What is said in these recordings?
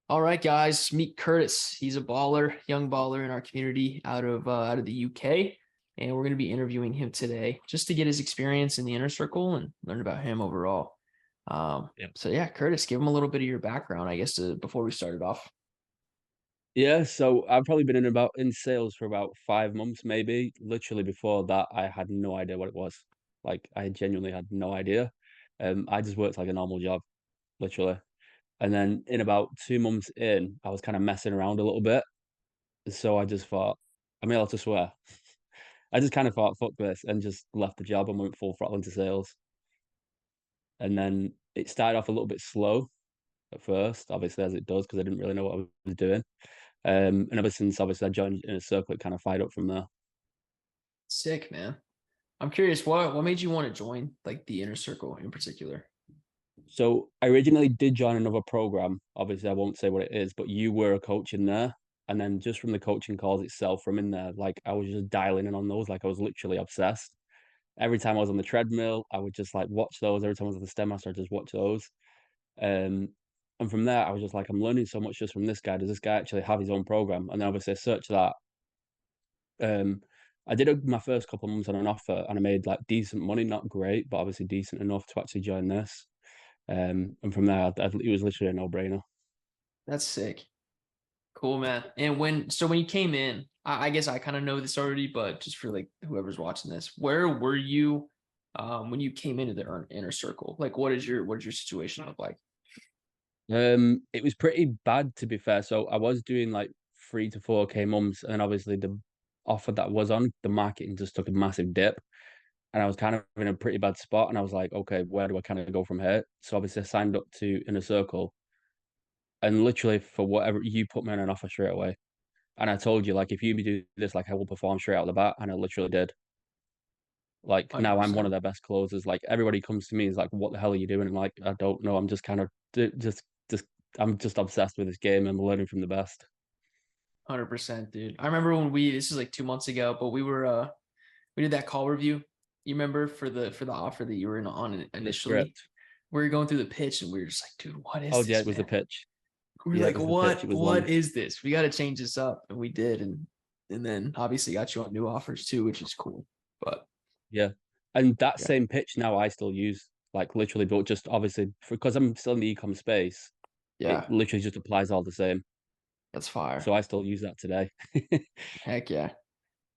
All right, guys, meet Curtis. He's a baller, young baller in our community out of the UK, and we're going to be interviewing him today just to get his experience in the inner circle and learn about him overall. Yeah. So yeah, Curtis, give him a little bit of your background, I guess, before we started off. Yeah, so I've probably been in sales for about 5 months, maybe. Literally before that, I had no idea what it was. Like I genuinely had no idea. I just worked like a normal job, literally. And then in about 2 months in, I was kind of messing around a little bit. So I just thought, I'm allowed to swear. I just kind of thought, fuck this, and just left the job and went full throttle into sales. And then it started off a little bit slow at first, obviously as it does, because I didn't really know what I was doing. And ever since obviously I joined in a circle, it kind of fired up from there. Sick, man. I'm curious, what made you want to join like the inner circle in particular? So I originally did join another program. Obviously, I won't say what it is, but you were a coach in there. And then just from the coaching calls itself, from in there, like I was just dialing in on those. Like I was literally obsessed. Every time I was on the treadmill, I would just like watch those. Every time I was at the stem master, I'd just watch those. Um, and from there, I was just like, I'm learning so much just from this guy. Does this guy actually have his own program? And then obviously, I searched that. Um, I did my first couple of months on an offer, and I made like decent money, not great, but obviously decent enough to actually join this. And from there, it was literally a no-brainer. That's sick. Cool, man. And when you came in, I guess I kind of know this already, but just for like whoever's watching this, where were you when you came into the inner circle? Like, what is your situation look like? It was pretty bad to be fair. So I was doing like 3 to 4K months, and then obviously the offer that was on, the marketing just took a massive dip, and I was kind of in a pretty bad spot. And I was like, okay, where do I kind of go from here? So obviously I signed up to Inner Circle, and literally for whatever you put me on an offer straight away. And I told you like if you do this, like I will perform straight out of the bat, and I literally did. Like now I'm one of 100%. their best closers. Like everybody comes to me is like, "What the hell are you doing?" And like, I don't know. I'm just kind of just I'm just obsessed with this game and learning from the best. 100%, dude. I remember when this is like 2 months ago, but we did that call review. You remember for the offer that you were in on The initially? script. We were going through the pitch and we were just like, dude, what Oh is yeah, this, it was the man? pitch. We were Yeah, it like, was the pitch. It was what long. is this? We got to change this up, and we did, and then obviously got you on new offers too, which is cool. But Yeah, and that yeah, same pitch now I still use, like literally, but just obviously because I'm still in the ecom space, it yeah, literally just applies all the same. that's fire. So I still use that today. Heck yeah.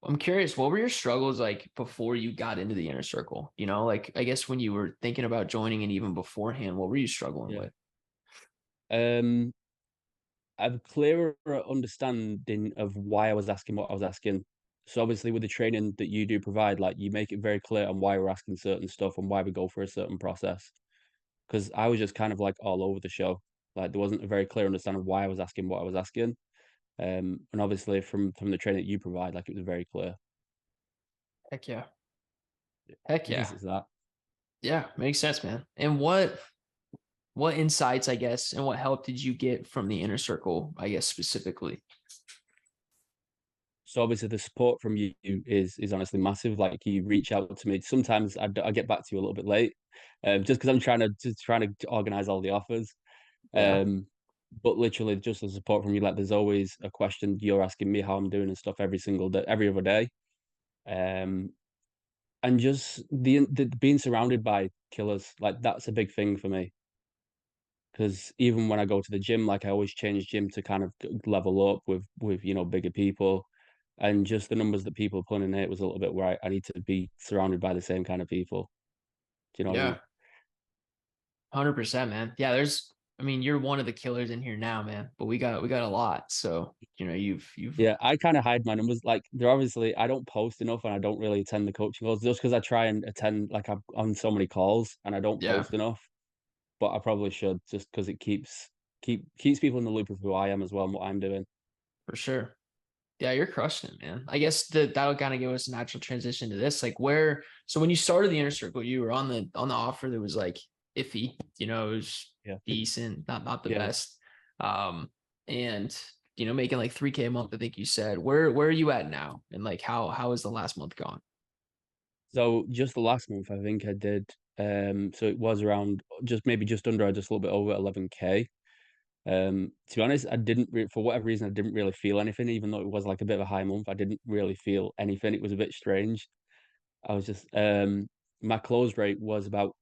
I'm curious, what were your struggles like before you got into the inner circle? Like I guess when you were thinking about joining and even beforehand, what were you struggling Yeah. with? Um, I have a clearer understanding of why I was asking what I was asking. So obviously with the training that you do provide, like you make it very clear on why we're asking certain stuff and why we go for a certain process. Because I was just kind of like all over the show. Like there wasn't a very clear understanding of why I was asking what I was asking. And obviously from the training that you provide, like it was very clear. Heck yeah. Heck I guess yeah. it's that. Yeah, makes sense, man. And what insights, I guess, and what help did you get from the inner circle, I guess specifically? So obviously the support from you is honestly massive. Like you reach out to me. Sometimes I get back to you a little bit late, just because I'm trying to organize all the offers. Yeah. Um, but literally just the support from you. Like there's always a question you're asking me how I'm doing and stuff every single day, every other day. Um, and just the being surrounded by killers, like that's a big thing for me. Because even when I go to the gym, like I always change gym to kind of level up with bigger people, and just the numbers that people are putting in it was a little bit where I need to be surrounded by the same kind of people. Do you know what I Yeah. mean? 100%, man. Yeah, I mean, you're one of the killers in here now, man, but we got a lot. So, you've Yeah, I kind of hide my numbers. Like they're obviously I don't post enough and I don't really attend the coaching calls just because I try and attend like I'm on so many calls and I don't yeah, post enough. But I probably should just because it keeps people in the loop of who I am as well and what I'm doing. for sure. Yeah, you're crushing it, man. I guess that'll kind of give us a natural transition to this. Like so when you started the inner circle, you were on the offer that was like iffy, it was Yeah, decent, not the yeah. best. And making like 3K a month, I think you said. Where are you at now? And like how has the last month gone? So just the last month, I think I did. So it was around just maybe just under, or just a little bit over 11K. To be honest, for whatever reason, I didn't really feel anything, even though it was like a bit of a high month. I didn't really feel anything. It was a bit strange. I was just, my close rate was about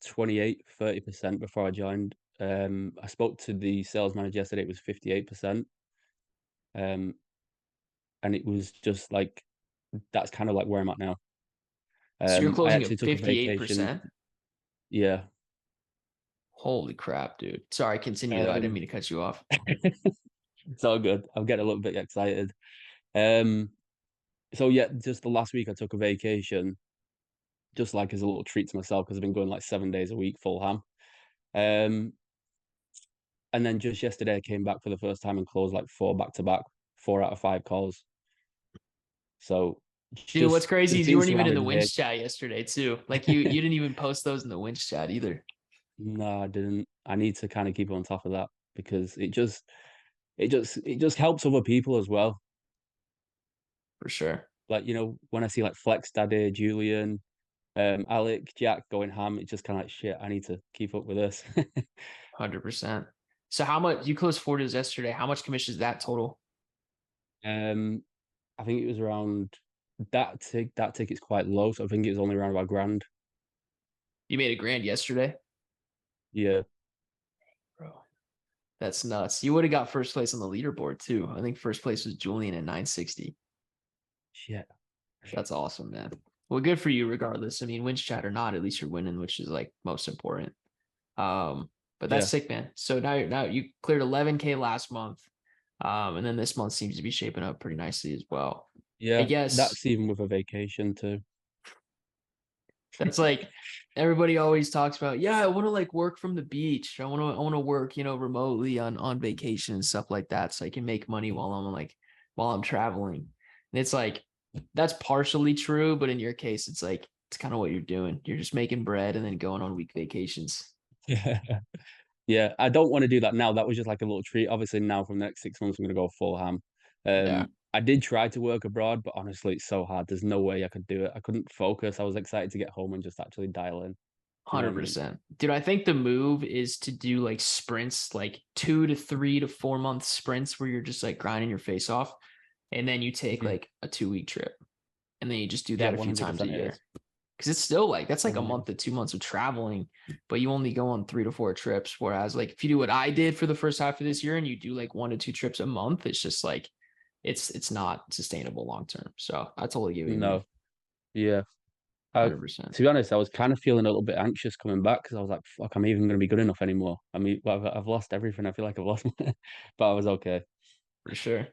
28-30% before I joined. I spoke to the sales manager yesterday, it was 58%. Um, and it was just like, that's kind of like where I'm at now. So you're I closing actually at took a vacation. 58%. Yeah. Holy crap, dude. Sorry, continue though. I didn't Um, mean to cut you off. it's all good. I'm getting a little bit excited. Um, so yeah, just the last week I took a vacation, just like as a little treat to myself because I've been going like 7 days a week full ham. Um, and then just yesterday I came back for the first time and closed like four back to back, 4 out of 5 calls. So Dude, what's crazy just is you being weren't even in surrounded the here. winch chat yesterday too. Like you didn't even post those in the winch chat either. No, I didn't. I need to kind of keep on top of that because it just helps other people as well. For sure. Like, when I see like Flex Daddy, Julian, Alec, Jack going ham, it's just kind of like shit, I need to keep up with this. 100%. So how much you closed 4 deals yesterday? How much commission is that total? Um, I think it was around that ticket's quite low, so I think it was only around about grand. You made a grand yesterday? Yeah. Bro, that's nuts. You would have got first place on the leaderboard too. I think first place was Julian at 960. Shit. That's awesome, man. Well, good for you regardless. I mean, winch chat or not, at least you're winning, which is like most important. But that's Yeah. sick, man. So now you cleared 11K last month. And then this month seems to be shaping up pretty nicely as well. I Yeah. guess That's even with a vacation too. that's like everybody always talks about, yeah, I want to like work from the beach. I want to work, remotely on vacation and stuff like that. So I can make money while I'm traveling. And it's like that's partially true, but in your case, it's like it's kind of what you're doing. You're just making bread and then going on week vacations. Yeah. Yeah, I don't want to do that now. That was just like a little treat. Obviously, now from the next 6 months, I'm going to go full ham. Yeah. I did try to work abroad, but honestly, it's so hard. There's no way I could do it. I couldn't focus. I was excited to get home and just actually dial in. Do you know what I mean? 100%. Dude, I think the move is to do like sprints, like 2 to 3 to 4 month sprints where you're just like grinding your face off. And then you take Mhm. like a 2 week trip. And then you just do Yeah, that a few times a 100% it year. is. Because it's still like that's like a month 100. to 2 months of traveling, but you only go on 3 to 4 trips. Whereas like if you do what I did for the first half of this year and you do like 1 to 2 trips a month, it's just like it's not sustainable long term. So I totally get what you mean. No. Yeah. To 100%. be honest, I was kind of feeling a little bit anxious coming back because I was like, fuck, I'm even going to be good enough anymore. I mean, well, I've lost everything. I feel like I've lost, but I was okay. For sure.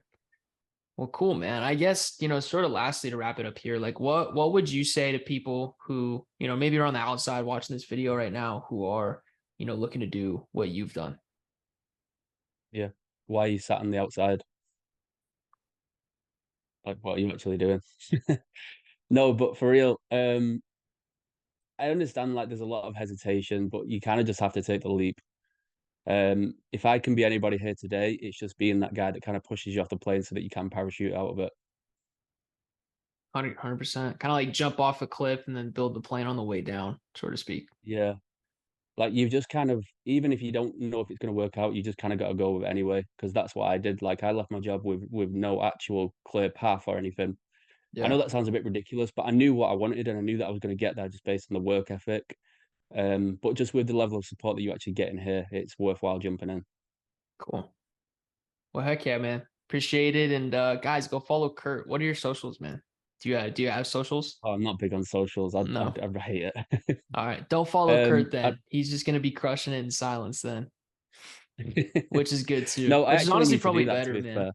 Well, cool, man. I guess, sort of lastly to wrap it up here, like what would you say to people who, maybe are on the outside watching this video right now who are, looking to do what you've done? Yeah. Why are you sat on the outside? Like, what are you actually doing? No, but for real, I understand like there's a lot of hesitation, but you kind of just have to take the leap. If I can be anybody here today, it's just being that guy that kind of pushes you off the plane so that you can parachute out of it. 100%. Kind of like jump off a cliff and then build the plane on the way down, so to speak. Yeah. Like you've just kind of, even if you don't know if it's going to work out, you just kind of got to go with it anyway. Because that's what I did. Like I left my job with no actual clear path or anything. I know Yeah, that sounds a bit ridiculous, but I knew what I wanted and I knew that I was going to get there just based on the work ethic. But just with the level of support that you actually get in here, it's worthwhile jumping in. cool. Well, heck yeah, man. Appreciate it. And guys, go follow Kurt. What are your socials, man? Do you have socials? Oh, I'm not big on socials. No. I hate it. All right. Don't follow Kurt I, then. He's just gonna be crushing it in silence then, which is good too. no, I Which is actually honestly need to probably do that to better, be man. fair.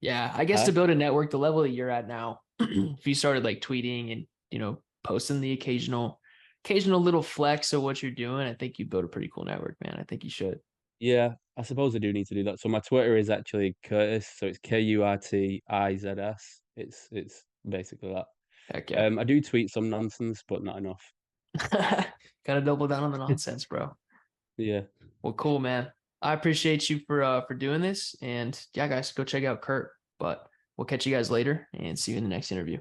Yeah, I guess to Huh? build a network, the level that you're at now, if you started like tweeting and posting the occasional little flex of what you're doing, I think you build a pretty cool network, man. I think you should. Yeah, I suppose I do need to do that. So my Twitter is actually Kurtis, so it's KurtiZs. It's basically that. Heck yeah. I do tweet some nonsense, but not enough. Gotta double down on the nonsense, bro. Yeah. Well, cool, man. I appreciate you for doing this. And yeah, guys, go check out Kurt. But we'll catch you guys later and see you in the next interview.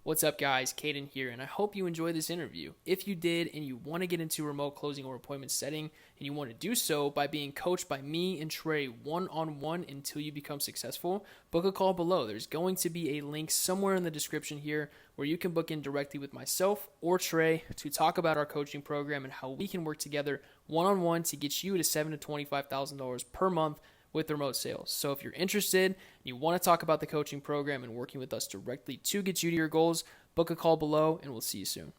What's up, guys? Caden here, and I hope you enjoyed this interview. If you did and you want to get into remote closing or appointment setting, and you want to do so by being coached by me and Trey one-on-one until you become successful, book a call below. There's going to be a link somewhere in the description here where you can book in directly with myself or Trey to talk about our coaching program and how we can work together one-on-one to get you to $7,000 to $25,000 per month with remote sales. So if you're interested, you want to talk about the coaching program and working with us directly to get you to your goals, book a call below and we'll see you soon.